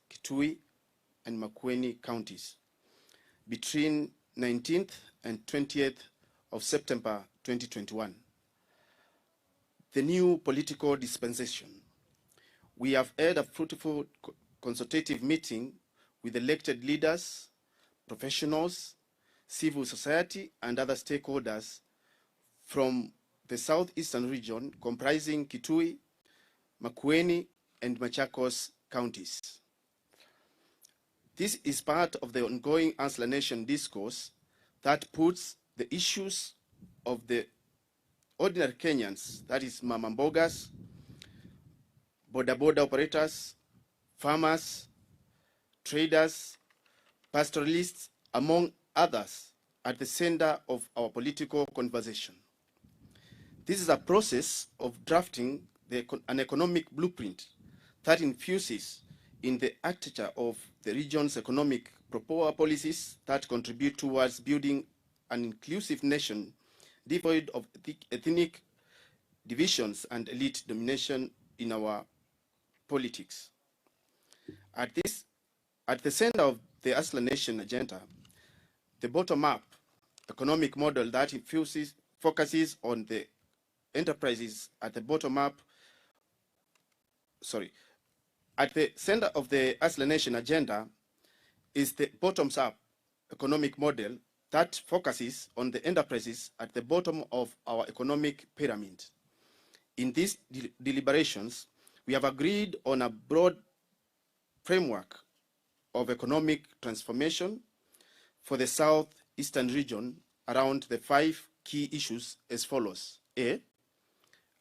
Kitui, and Makueni counties between 19th and 20th of September 2021. The new political dispensation. We have had a fruitful consultative meeting with elected leaders, professionals, civil society, and other stakeholders from the southeastern region comprising Kitui, Makueni, and Machakos counties. This is part of the ongoing Answer Nation discourse that puts the issues of the ordinary Kenyans, that is mama mbogas, border operators, farmers, traders, pastoralists, among others, at the center of our political conversation. This is a process of drafting an economic blueprint that infuses in the architecture of the region's economic policies that contribute towards building an inclusive nation devoid of ethnic divisions and elite domination in our politics. At the center of the Answer Nation agenda, the bottom-up economic model that focuses on the enterprises at the at the center of the Answer Nation agenda is the bottoms-up economic model that focuses on the enterprises at the bottom of our economic pyramid. In these deliberations, we have agreed on a broad framework of economic transformation for the southeastern region around the 5 key issues as follows. A,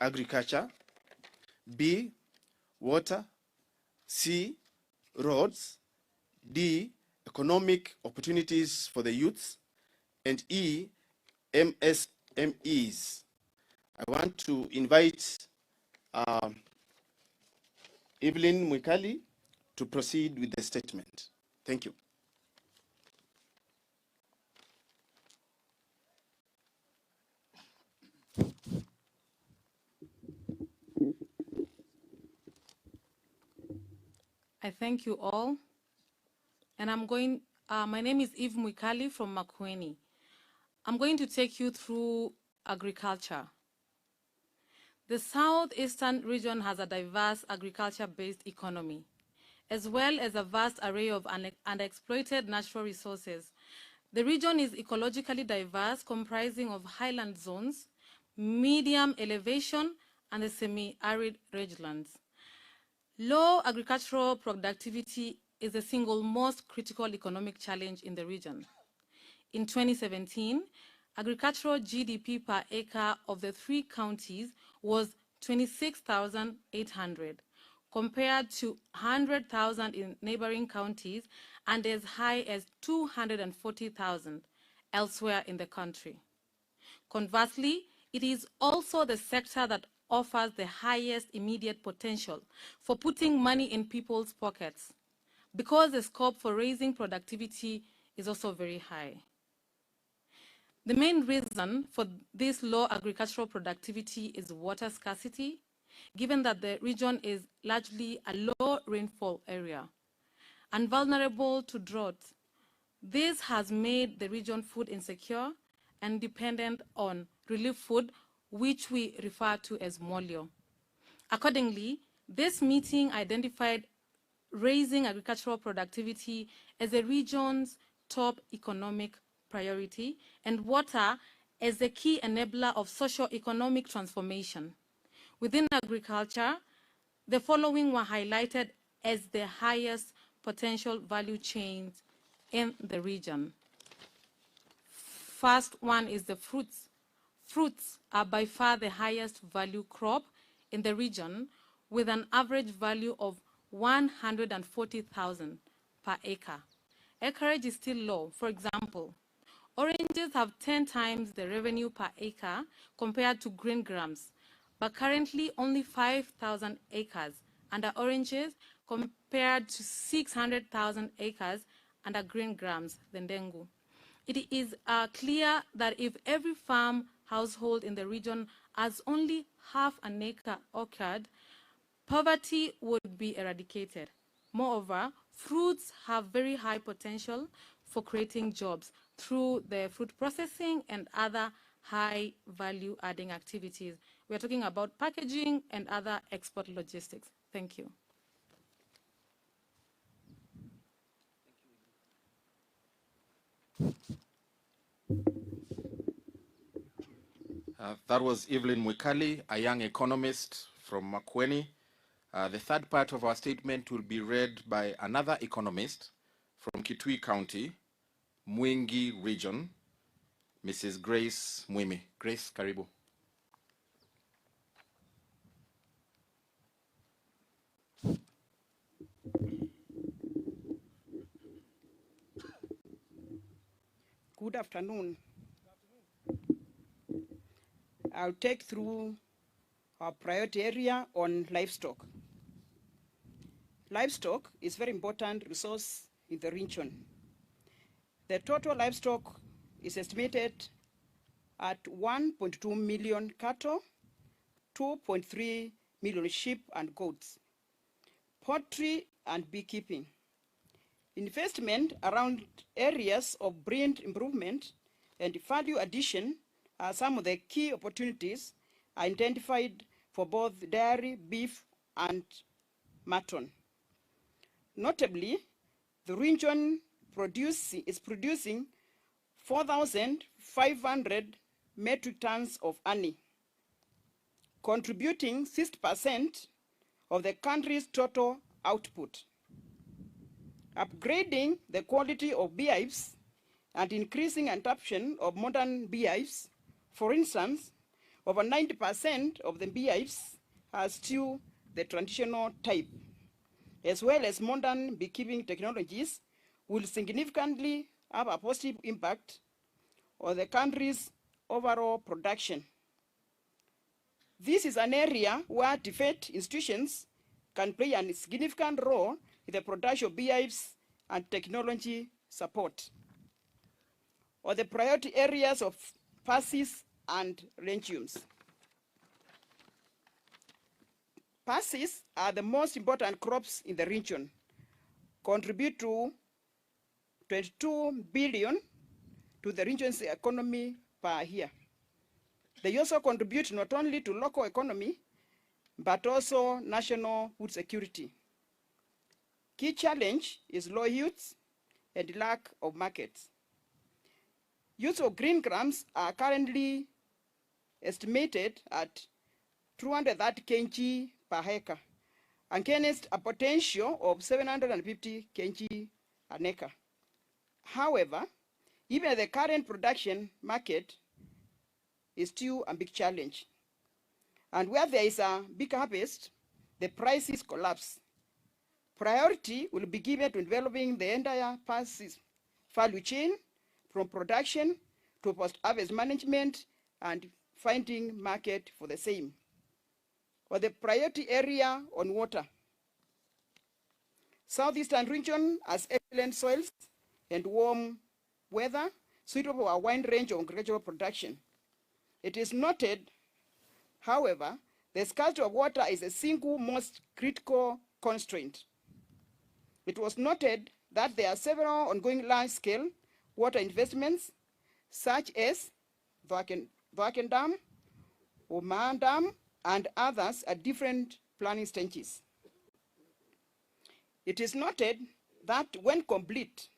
agriculture. B, water. C, roads. D, economic opportunities for the youths. And E, MSMEs. I want to invite Evelyn Mwikali to proceed with the statement. Thank you. I thank you all. And my name is Eve Mwikali from Makueni. I'm going to take you through agriculture. The southeastern region has a diverse agriculture-based economy, as well as a vast array of unexploited natural resources. The region is ecologically diverse, comprising of highland zones, medium elevation, and the semi-arid rangelands. Low agricultural productivity is the single most critical economic challenge in the region. In 2017, agricultural GDP per acre of the 3 counties was 26,800, compared to 100,000 in neighboring counties and as high as 240,000 elsewhere in the country. Conversely, it is also the sector that offers the highest immediate potential for putting money in people's pockets, because the scope for raising productivity is also very high. The main reason for this low agricultural productivity is water scarcity, given that the region is largely a low rainfall area and vulnerable to drought. This has made the region food insecure and dependent on relief food, which we refer to as molio. Accordingly, this meeting identified raising agricultural productivity as the region's top economic priority and water as the key enabler of socio-economic transformation. Within agriculture, the following were highlighted as the highest potential value chains in the region. First one is the fruits. Fruits are by far the highest value crop in the region, with an average value of 140,000 per acre. Acreage is still low. For example, oranges have 10 times the revenue per acre compared to green grams, but currently only 5,000 acres under oranges compared to 600,000 acres under green grams, the ndengu. It is clear that if every farm household in the region has only half an acre orchard, poverty would be eradicated. Moreover, fruits have very high potential for creating jobs through the fruit processing and other high value adding activities. We're talking about packaging and other export logistics. Thank you. That was Evelyn Mwikali, a young economist from Makueni. The third part of our statement will be read by another economist from Kitui County, Mwingi Region, Mrs. Grace Mwimi. Grace, karibu. Good afternoon. I'll take through our priority area on livestock. Livestock is a very important resource in the region. The total livestock is estimated at 1.2 million cattle, 2.3 million sheep and goats, poultry and beekeeping. Investment around areas of breed improvement and value addition are some of the key opportunities identified for both dairy, beef, and mutton. Notably, the region is producing 4,500 metric tons of honey, contributing 60% of the country's total output. Upgrading the quality of beehives and increasing adoption of modern beehives. For instance, over 90% of the beehives are still the traditional type, as well as modern beekeeping technologies will significantly have a positive impact on the country's overall production. This is an area where DFED institutions can play a significant role in the production of beehives and technology support, or the priority areas of pulses and legumes. Pulses are the most important crops in the region, contribute to 22 billion to the region's economy per year. They also contribute not only to local economy, but also national food security. Key challenge is low yields and lack of markets. Use of green grams are currently estimated at 230 kg per acre, against a potential of 750 kg an acre. However, even the current production market is still a big challenge. And where there is a big harvest, the prices collapse. Priority will be given to developing the entire pulses value chain, from production to post-harvest management and finding market for the same. Or the priority area on water. Southeastern region has excellent soils and warm weather, suitable for a wide range of agricultural production. It is noted, however, the scarcity of water is the single most critical constraint. It was noted that there are several ongoing large-scale water investments, such as Vaken Dam, Oman Dam, and others at different planning stages. It is noted that when complete,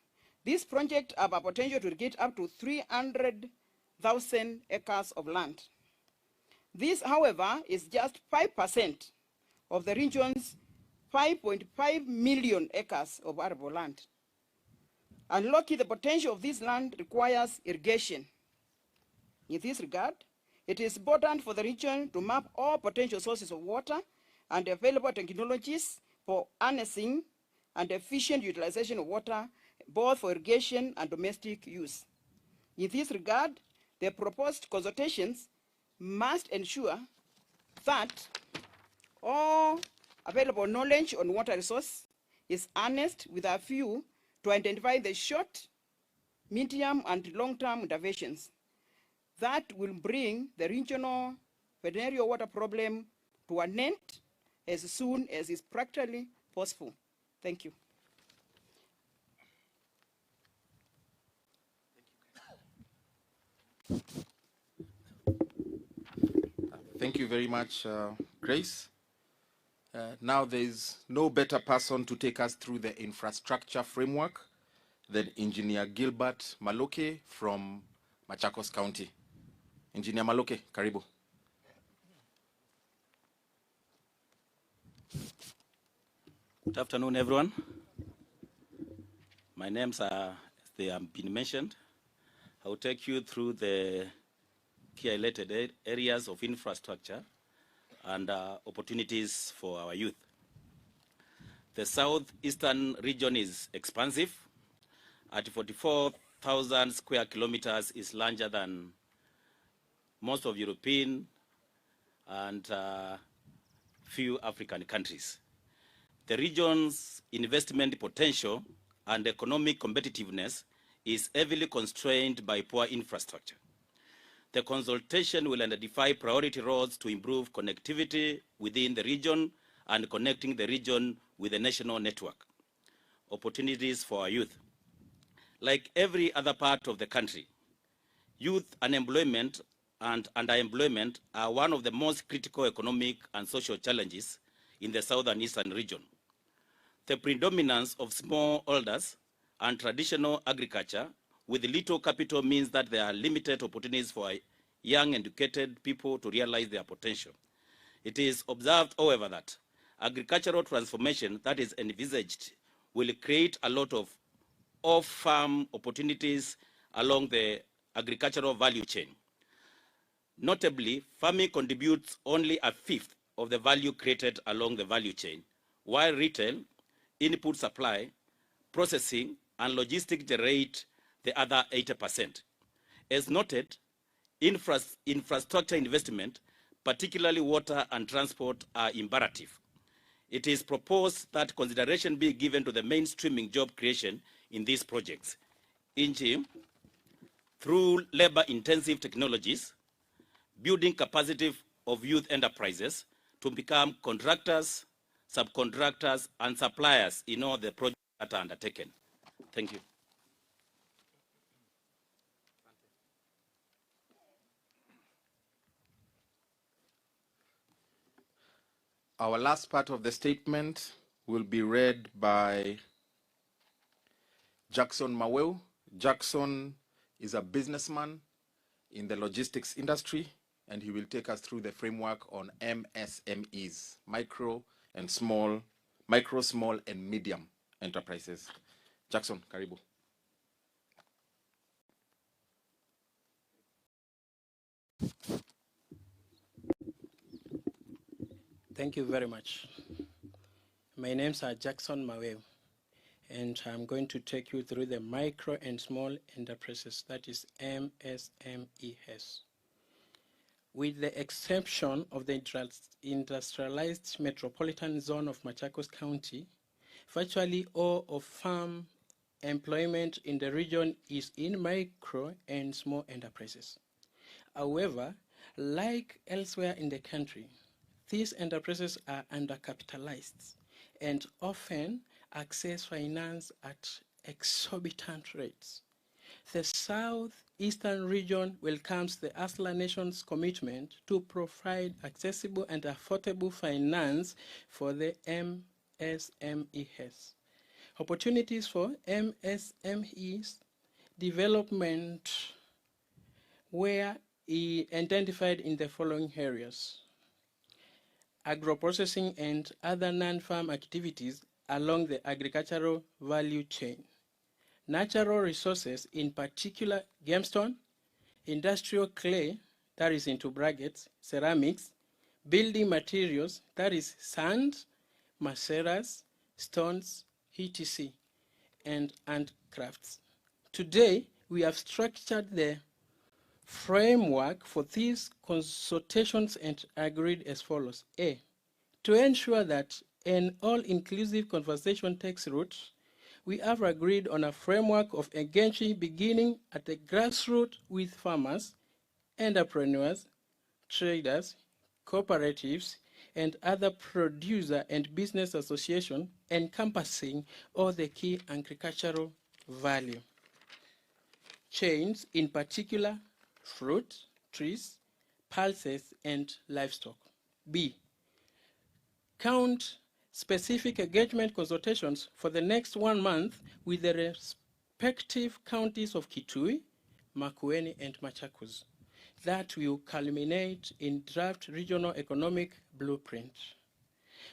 these projects have a potential to irrigate up to 300,000 acres of land. This, however, is just 5% of the region's 5.5 million acres of arable land. Unlocking the potential of this land requires irrigation. In this regard, it is important for the region to map all potential sources of water and available technologies for harnessing and efficient utilization of water, both for irrigation and domestic use. In this regard, the proposed consultations must ensure that all available knowledge on water resource is harnessed with a view to identify the short, medium, and long-term interventions that will bring the regional venereal water problem to an end as soon as is practically possible. Thank you. Thank you very much, Grace. Now there's no better person to take us through the infrastructure framework than Engineer Gilbert Maloke from Machakos County. Engineer Maloke, karibu. Good afternoon, everyone. My names are, they have been mentioned. I will take you through the key highlighted areas of infrastructure and opportunities for our youth. The southeastern region is expansive. At 44,000 square kilometers is larger than most of European and few African countries. The region's investment potential and economic competitiveness is heavily constrained by poor infrastructure. The consultation will identify priority roads to improve connectivity within the region and connecting the region with the national network. Opportunities for our youth. Like every other part of the country, youth unemployment and underemployment are one of the most critical economic and social challenges in the southern eastern region. The predominance of smallholders and traditional agriculture with little capital means that there are limited opportunities for young educated people to realize their potential. It is observed, however, that agricultural transformation that is envisaged will create a lot of off-farm opportunities along the agricultural value chain. Notably, farming contributes only a fifth of the value created along the value chain, while retail, input supply, processing, and logistics generate the other 80%. As noted, infrastructure investment, particularly water and transport, are imperative. It is proposed that consideration be given to the mainstreaming job creation in these projects, e.g., through labor-intensive technologies, building capacity of youth enterprises to become contractors, subcontractors, and suppliers in all the projects that are undertaken. Thank you. Our last part of the statement will be read by Jackson Maweu. Jackson is a businessman in the logistics industry, and he will take us through the framework on MSMEs, micro, small, and medium enterprises. Jackson, karibu. Thank you very much. My name's Jackson Maweu, and I'm going to take you through the micro and small enterprises, that is MSMEs. With the exception of the industrialized metropolitan zone of Machakos County, virtually all of farm employment in the region is in micro and small enterprises. However, like elsewhere in the country, these enterprises are undercapitalized and often access finance at exorbitant rates. The southeastern region welcomes the ASLA nation's commitment to provide accessible and affordable finance for the MSMEs. Opportunities for MSMEs development were identified in the following areas: agro-processing and other non-farm activities along the agricultural value chain, natural resources, in particular gemstone, industrial clay, that is into brackets, ceramics, building materials, that is sand, maceras, stones, etc., and handcrafts. Today, we have structured the framework for these consultations and agreed as follows. A, to ensure that an all-inclusive conversation takes root, we have agreed on a framework of engaging beginning at the grassroots with farmers, entrepreneurs, traders, cooperatives, and other producer and business association encompassing all the key agricultural value chains, in particular fruit, trees, pulses, and livestock. B, count specific engagement consultations for the next 1 month with the respective counties of Kitui, Makueni, and Machakos. That will culminate in draft regional economic blueprint.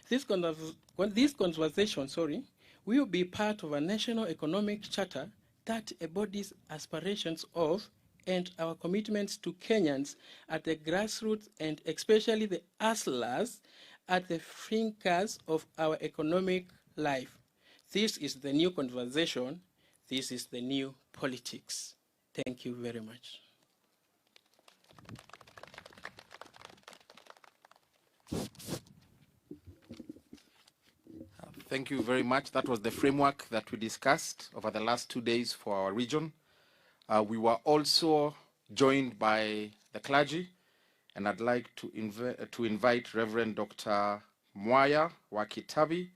This conversation, will be part of a national economic charter that embodies aspirations of and our commitments to Kenyans at the grassroots and especially the hustlers at the thinkers of our economic life. This is the new conversation. This is the new politics. Thank you very much. Thank you very much. That was the framework that we discussed over the last 2 days for our region. We were also joined by the clergy, and I'd like to invite Reverend Dr. Mwaya Wakitabi,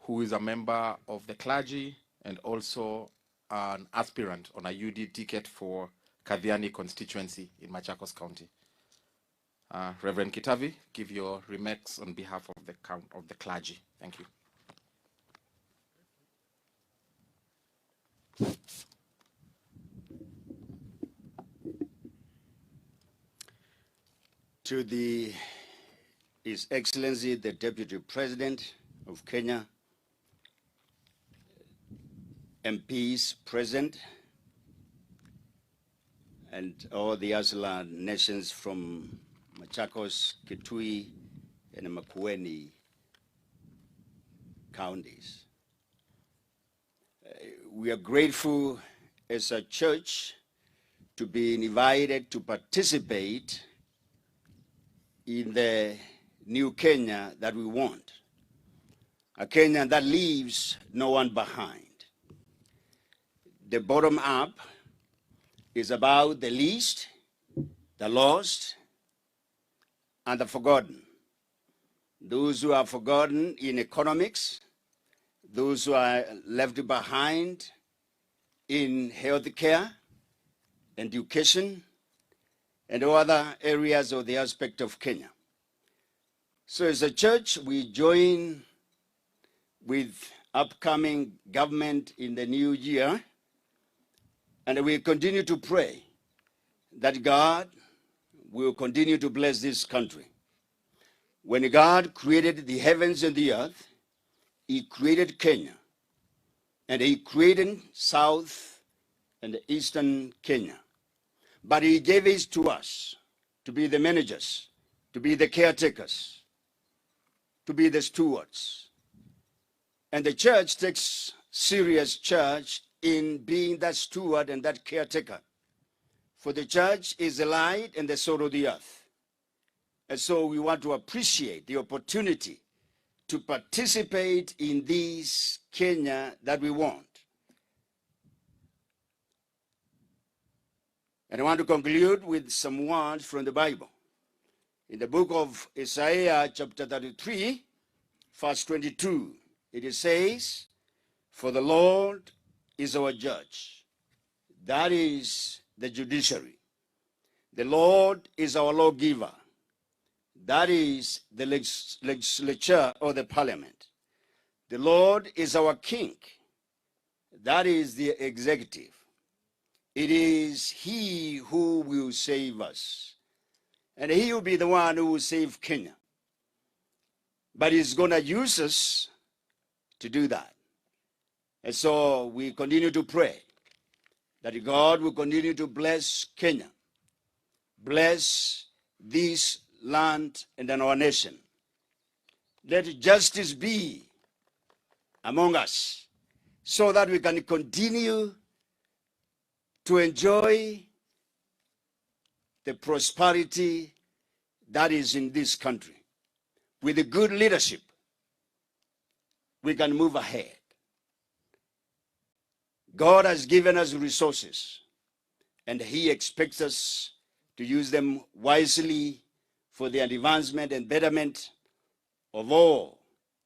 who is a member of the clergy and also an aspirant on a UD ticket for Kadhiani constituency in Machakos County. Reverend Kitavi, give your remarks on behalf of the clergy. Thank you. To His Excellency, the Deputy President of Kenya, MPs present, and all the Asla nations from Machakos, Kitui, and Makueni counties. We are grateful as a church to be invited to participate in the new Kenya that we want, a Kenya that leaves no one behind. The bottom up is about the least, the lost, and the forgotten. Those who are forgotten in economics, those who are left behind in healthcare, education, and other areas of the aspect of Kenya. So as a church, we join with upcoming government in the new year, and we continue to pray that God will continue to bless this country. When God created the heavens and the earth, He created Kenya, and He created South and Eastern Kenya. But He gave it to us to be the managers, to be the caretakers, to be the stewards. And the church takes serious charge in being that steward and that caretaker. For the church is the light and the salt of the earth. And so we want to appreciate the opportunity to participate in this Kenya that we want. And I want to conclude with some words from the Bible. In the book of Isaiah, chapter 33, verse 22, it says, "For the Lord is our judge." That is the judiciary. The Lord is our lawgiver. That is the legislature or the parliament. The Lord is our king. That is the executive. It is He who will save us. And He will be the one who will save Kenya. But He's going to use us to do that. And so we continue to pray that God will continue to bless Kenya, bless this land and our nation. Let justice be among us so that we can continue to enjoy the prosperity that is in this country. With the good leadership, we can move ahead. God has given us resources, and He expects us to use them wisely for the advancement and betterment of all,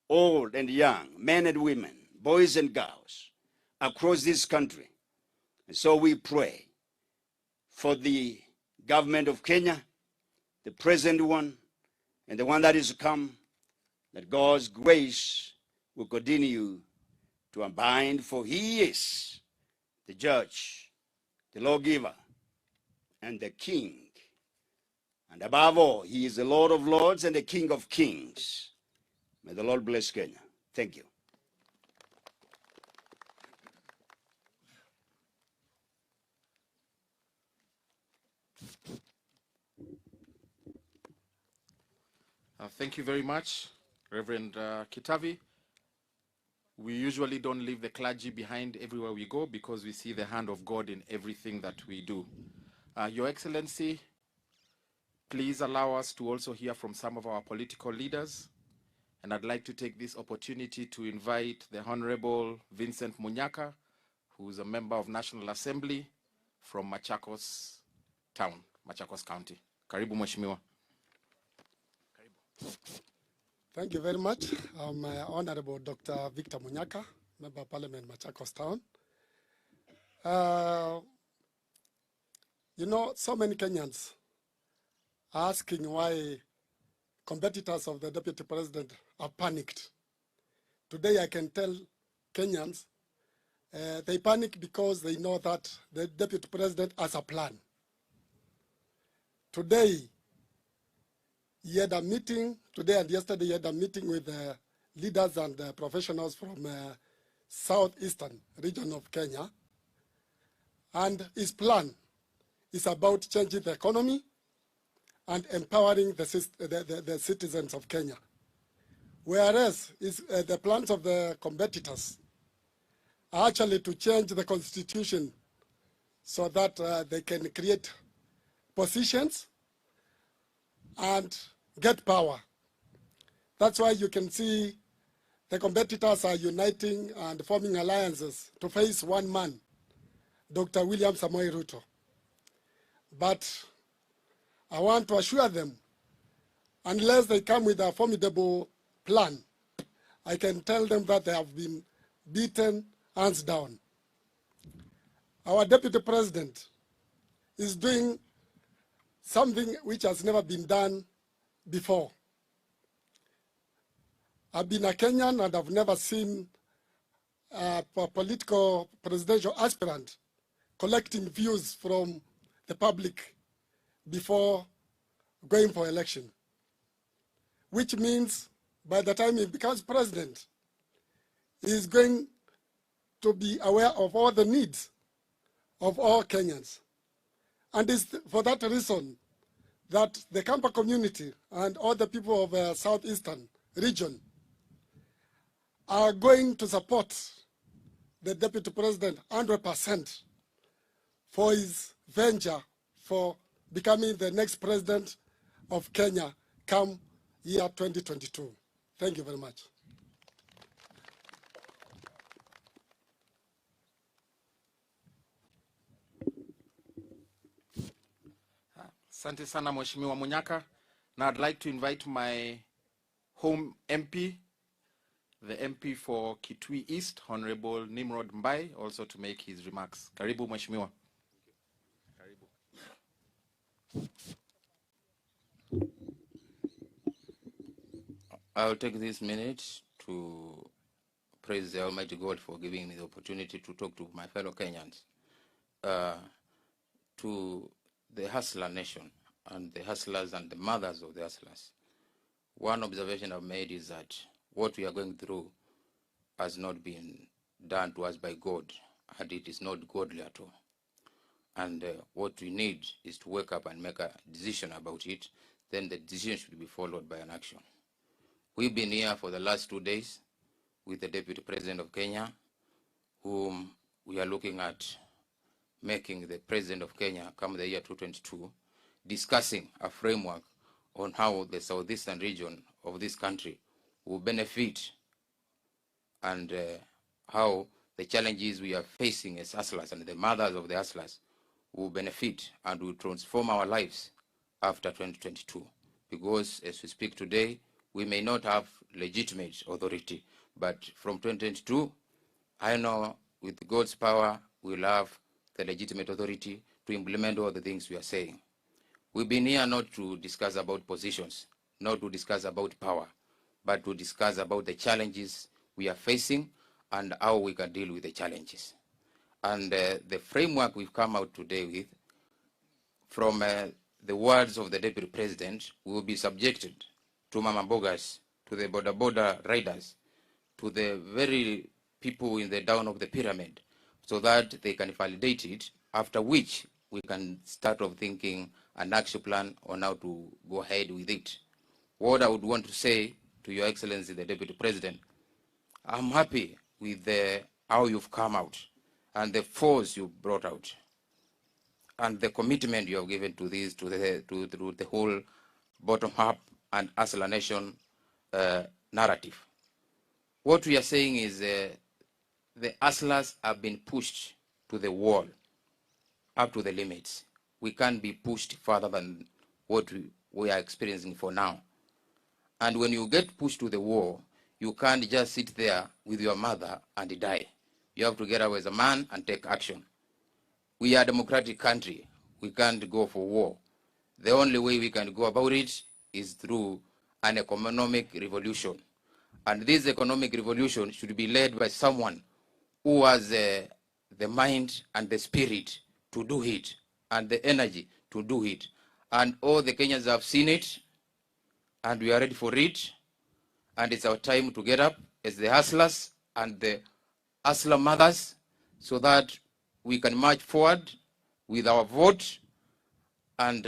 old and young, men and women, boys and girls across this country. And so we pray for the government of Kenya, the present one, and the one that is to come, that God's grace will continue to abide, for he is the judge, the lawgiver, and the king. And above all, he is the Lord of lords and the King of kings. May the Lord bless Kenya. Thank you. Thank you very much, Reverend Kitavi. We usually don't leave the clergy behind everywhere we go because we see the hand of God in everything that we do. Your Excellency, please allow us to also hear from some of our political leaders. And I'd like to take this opportunity to invite the Honorable Vincent Munyaka, who's a member of National Assembly from Machakos Town, Machakos County. Karibu Mheshimiwa. Thank you very much. I'm Honorable Dr. Victor Munyaka, Member of Parliament, Machakos Town. You know, so many Kenyans are asking why competitors of the Deputy President are panicked. Today I can tell Kenyans they panic because they know that the Deputy President has a plan. Today, he had a meeting, today and yesterday he had a meeting with leaders and professionals from southeastern region of Kenya. And his plan is about changing the economy and empowering the citizens of Kenya. Whereas the plans of the competitors are actually to change the constitution so that they can create positions and get power. That's why you can see the competitors are uniting and forming alliances to face one man, Dr. William Ruto. But I want to assure them, unless they come with a formidable plan, I can tell them that they have been beaten hands down. Our Deputy President is doing something which has never been done before. I've been a Kenyan and I've never seen a political presidential aspirant collecting views from the public before going for election, which means by the time he becomes president, he is going to be aware of all the needs of all Kenyans. And it's for that reason that the Kampa community and all the people of the southeastern region are going to support the Deputy President 100% for his venture for becoming the next president of Kenya come year 2022. Thank you very much. Asante sana Mheshimiwa Munyaka. Now I'd like to invite my home MP, the MP for Kitui East, Honorable Nimrod Mbai, also to make his remarks. Karibu Mheshimiwa. I'll take this minute to praise the Almighty God for giving me the opportunity to talk to my fellow Kenyans, to the hustler nation and the hustlers and the mothers of the hustlers. One observation I've made is that what we are going through has not been done to us by God, and it is not godly at all. And what we need is to wake up and make a decision about it. Then the decision should be followed by an action. We've been here for the last 2 days with the Deputy President of Kenya, whom we are looking at making the President of Kenya come the year 2022, discussing a framework on how the southeastern region of this country will benefit and how the challenges we are facing as hustlers and the mothers of the hustlers will benefit and will transform our lives after 2022. Because as we speak today, we may not have legitimate authority, but from 2022, I know with God's power, we'll have the legitimate authority to implement all the things we are saying. We've been here not to discuss about positions, not to discuss about power, but to discuss about the challenges we are facing and how we can deal with the challenges. And the framework we've come out today with, from the words of the Deputy President, we will be subjected to Mama Bogas, to the border riders, to the very people in the down of the pyramid, so that they can validate it, after which we can start of thinking an action plan on how to go ahead with it. What I would want to say to Your Excellency, the Deputy President, I'm happy with how you've come out and the force you brought out and the commitment you have given to this, to the whole bottom-up and Hustler Nation narrative. What we are saying is the hustlers have been pushed to the wall, up to the limits. We can't be pushed further than what we are experiencing for now. And when you get pushed to the wall, you can't just sit there with your mother and die. You have to get up as a man and take action. We are a democratic country. We can't go for war. The only way we can go about it is through an economic revolution. And this economic revolution should be led by someone who has the mind and the spirit to do it, and the energy to do it. And all the Kenyans have seen it, and we are ready for it. And it's our time to get up as the hustlers and the hustler mothers, so that we can march forward with our vote and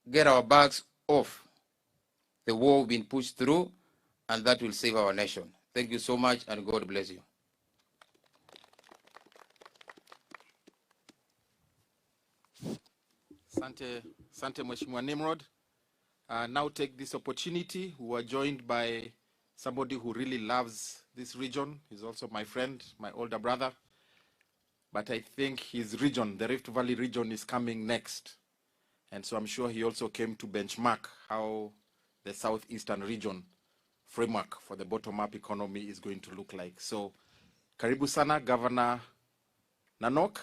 get our bags off the war we've been pushed through, and that will save our nation. Thank you so much, and God bless you. Sante Mheshimiwa Nimrod. Now take this opportunity. We are joined by somebody who really loves this region. He's also my friend, my older brother. But I think his region, the Rift Valley region, is coming next. And so I'm sure he also came to benchmark how the southeastern region framework for the bottom-up economy is going to look like. So, karibu sana, Governor Nanok,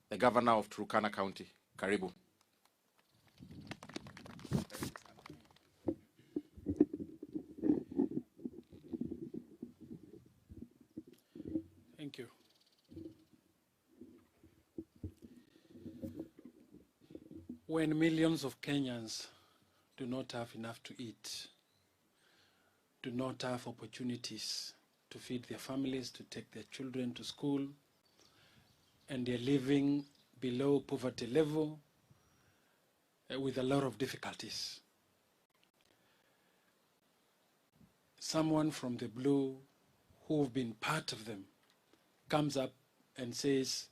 the governor of Turkana County. Karibu. Thank you. When millions of Kenyans do not have enough to eat, do not have opportunities to feed their families, to take their children to school, and they're living below poverty level with a lot of difficulties. Someone from the blue who've been part of them comes up and says,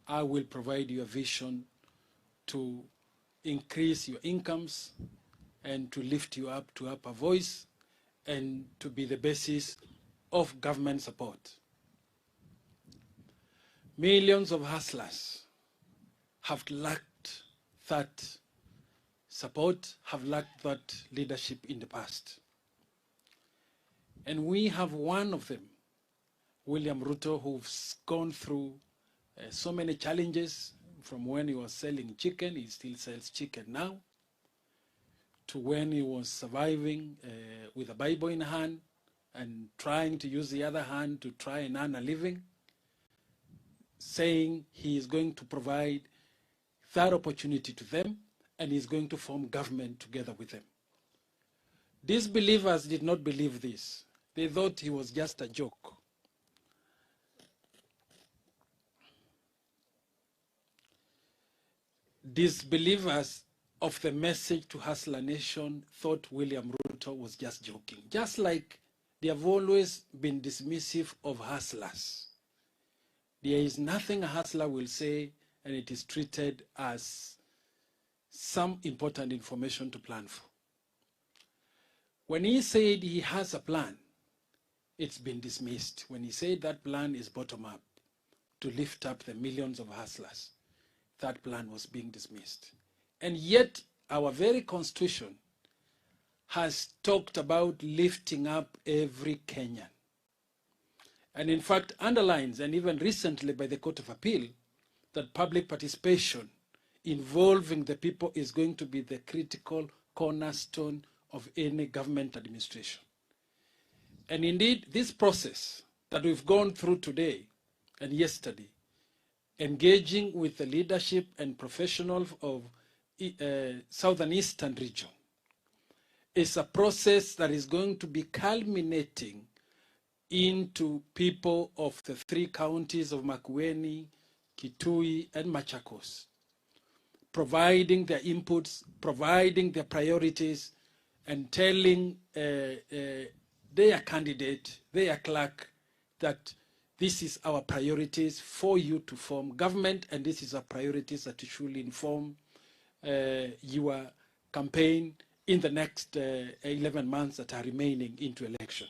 I will provide you a vision to increase your incomes and to lift you up to upper voice and to be the basis of government support. Millions of hustlers have lacked that support, have lacked that leadership in the past. And we have one of them, William Ruto, who's gone through so many challenges. From when he was selling chicken, he still sells chicken now, to when he was surviving with a Bible in hand and trying to use the other hand to try and earn a living, saying he is going to provide that opportunity to them and he's going to form government together with them. These believers did not believe this. They thought he was just a joke. Disbelievers of the message to Hustler Nation thought William Ruto was just joking, just like they have always been dismissive of hustlers. There is nothing a hustler will say, and it is treated as some important information to plan for. When he said he has a plan, it's been dismissed. When he said that plan is bottom-up, to lift up the millions of hustlers, that plan was being dismissed. And yet, our very constitution has talked about lifting up every Kenyan. And in fact underlines, and even recently by the Court of Appeal, that public participation involving the people is going to be the critical cornerstone of any government administration. And indeed, this process that we've gone through today and yesterday, engaging with the leadership and professionals of Southern Eastern region, is a process that is going to be culminating into people of the 3 counties of Makueni, Kitui, and Machakos, providing their inputs, providing their priorities, and telling their candidate, their clerk, that this is our priorities for you to form government, and this is our priorities that should inform your campaign in the next 11 months that are remaining into election.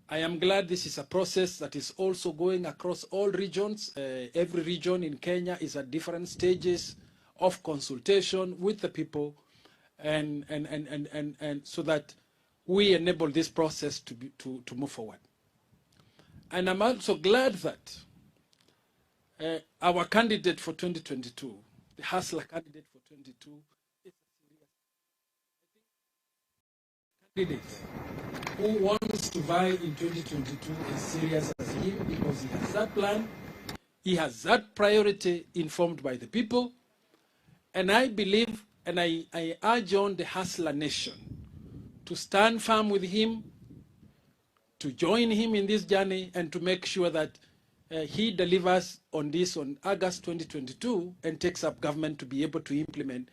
I am glad this is a process that is also going across all regions. Every region in Kenya is at different stages of consultation with the people, and so that we enable this process to move forward. And I'm also glad that our candidate for 2022, the Hustler candidate for 2022, is a candidate who wants to vie in 2022 as serious as him, because he has that plan, he has that priority informed by the people. And I believe, and I urge on the Hustler Nation to stand firm with him, to join him in this journey, and to make sure that he delivers on this on August 2022 and takes up government to be able to implement